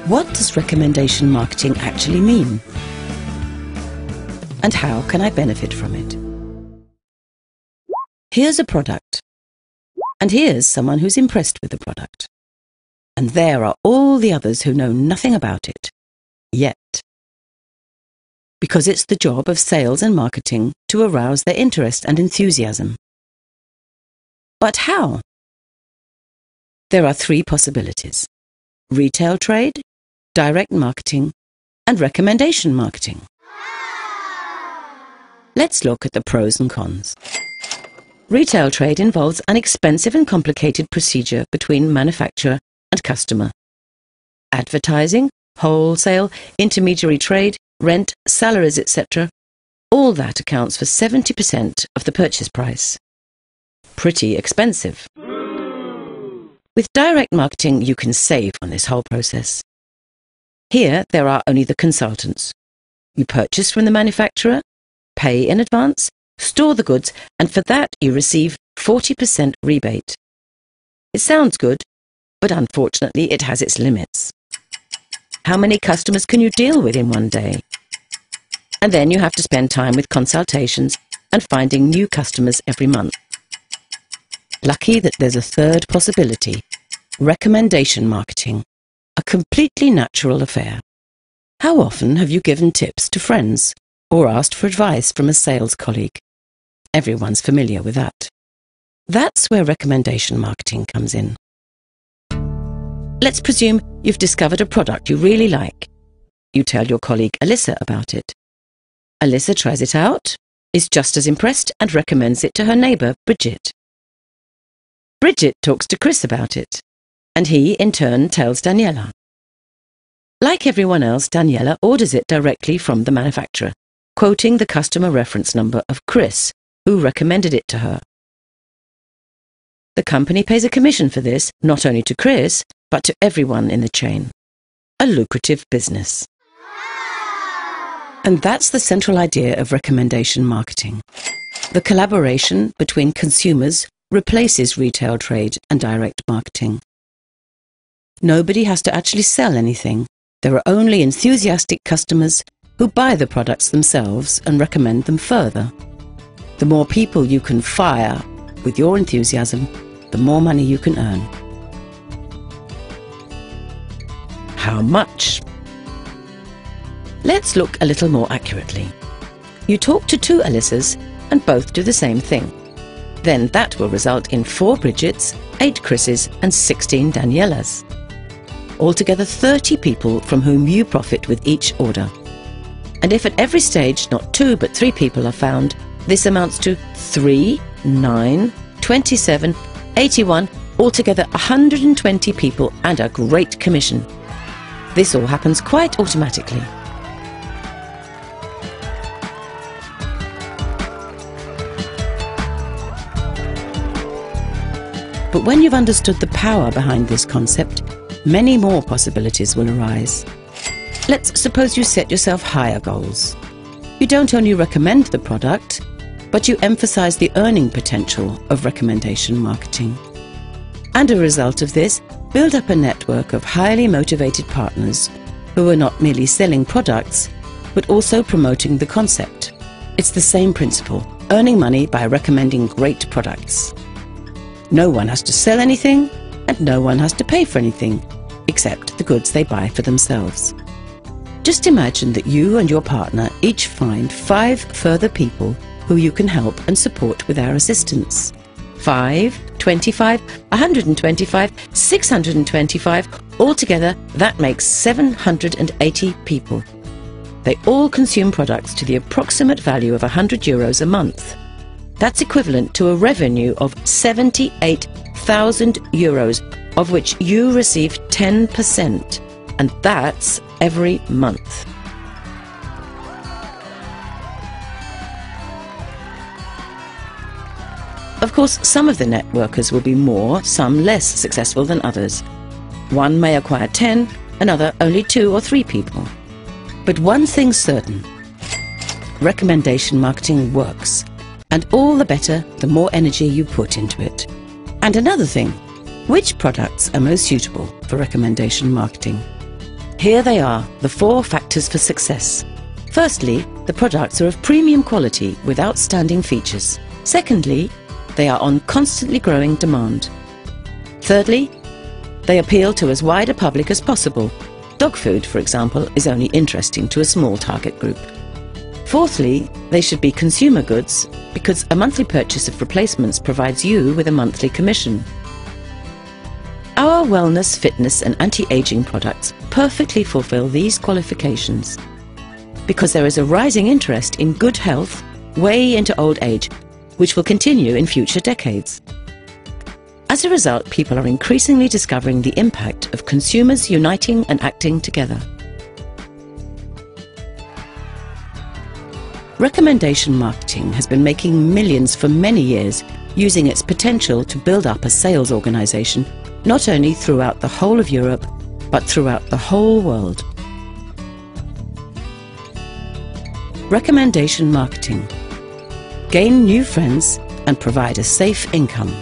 What does recommendation marketing actually mean? And how can I benefit from it? Here's a product. And here's someone who's impressed with the product. And there are all the others who know nothing about it. Yet. Because it's the job of sales and marketing to arouse their interest and enthusiasm. But how? There are three possibilities: retail trade, direct marketing, and recommendation marketing. Let's look at the pros and cons. Retail trade involves an expensive and complicated procedure between manufacturer and customer. Advertising, wholesale, intermediary trade, rent, salaries, etc. All that accounts for 70% of the purchase price. Pretty expensive. With direct marketing, you can save on this whole process. Here, there are only the consultants. You purchase from the manufacturer, pay in advance, store the goods, and for that you receive 40% rebate. It sounds good, but unfortunately it has its limits. How many customers can you deal with in one day? And then you have to spend time with consultations and finding new customers every month. Lucky that there's a third possibility: recommendation marketing, a completely natural affair. How often have you given tips to friends or asked for advice from a sales colleague? Everyone's familiar with that. That's where recommendation marketing comes in. Let's presume you've discovered a product you really like. You tell your colleague Alyssa about it. Alyssa tries it out, is just as impressed, and recommends it to her neighbour, Bridget. Bridget talks to Chris about it, and he, in turn, tells Daniela. Like everyone else, Daniela orders it directly from the manufacturer, quoting the customer reference number of Chris, who recommended it to her. The company pays a commission for this, not only to Chris, but to everyone in the chain. A lucrative business. And that's the central idea of recommendation marketing. The collaboration between consumers replaces retail trade and direct marketing. Nobody has to actually sell anything. There are only enthusiastic customers who buy the products themselves and recommend them further. The more people you can fire with your enthusiasm, the more money you can earn. How much? Let's look a little more accurately. You talk to two Alyssas and both do the same thing. Then that will result in 4 Bridgets, 8 Chris's and 16 Danielas. Altogether 30 people from whom you profit with each order. And if at every stage not 2 but 3 people are found, this amounts to 3, 9, 27, 81, altogether 120 people and a great commission. This all happens quite automatically. But when you've understood the power behind this concept, many more possibilities will arise. Let's suppose you set yourself higher goals. You don't only recommend the product, but you emphasize the earning potential of recommendation marketing. And a result of this, build up a network of highly motivated partners who are not merely selling products, but also promoting the concept. It's the same principle, earning money by recommending great products. No one has to sell anything, and no one has to pay for anything, except the goods they buy for themselves. Just imagine that you and your partner each find 5 further people who you can help and support with our assistance. 5, 25, 125, 625, altogether that makes 780 people. They all consume products to the approximate value of €100 a month. That's equivalent to a revenue of €78,000, of which you receive 10%, and that's every month. Of course, some of the networkers will be more, some less successful than others. One may acquire 10, another only 2 or 3 people. But one thing's certain: recommendation marketing works. And all the better, the more energy you put into it. And another thing, which products are most suitable for recommendation marketing? Here they are, the 4 factors for success. Firstly, the products are of premium quality with outstanding features. Secondly, they are on constantly growing demand. Thirdly, they appeal to as wide a public as possible. Dog food, for example, is only interesting to a small target group. Fourthly, they should be consumer goods because a monthly purchase of replacements provides you with a monthly commission. Our wellness, fitness and anti-aging products perfectly fulfill these qualifications because there is a rising interest in good health way into old age, which will continue in future decades. As a result, people are increasingly discovering the impact of consumers uniting and acting together. Recommendation marketing has been making millions for many years, using its potential to build up a sales organization, not only throughout the whole of Europe, but throughout the whole world. Recommendation marketing. Gain new friends and provide a safe income.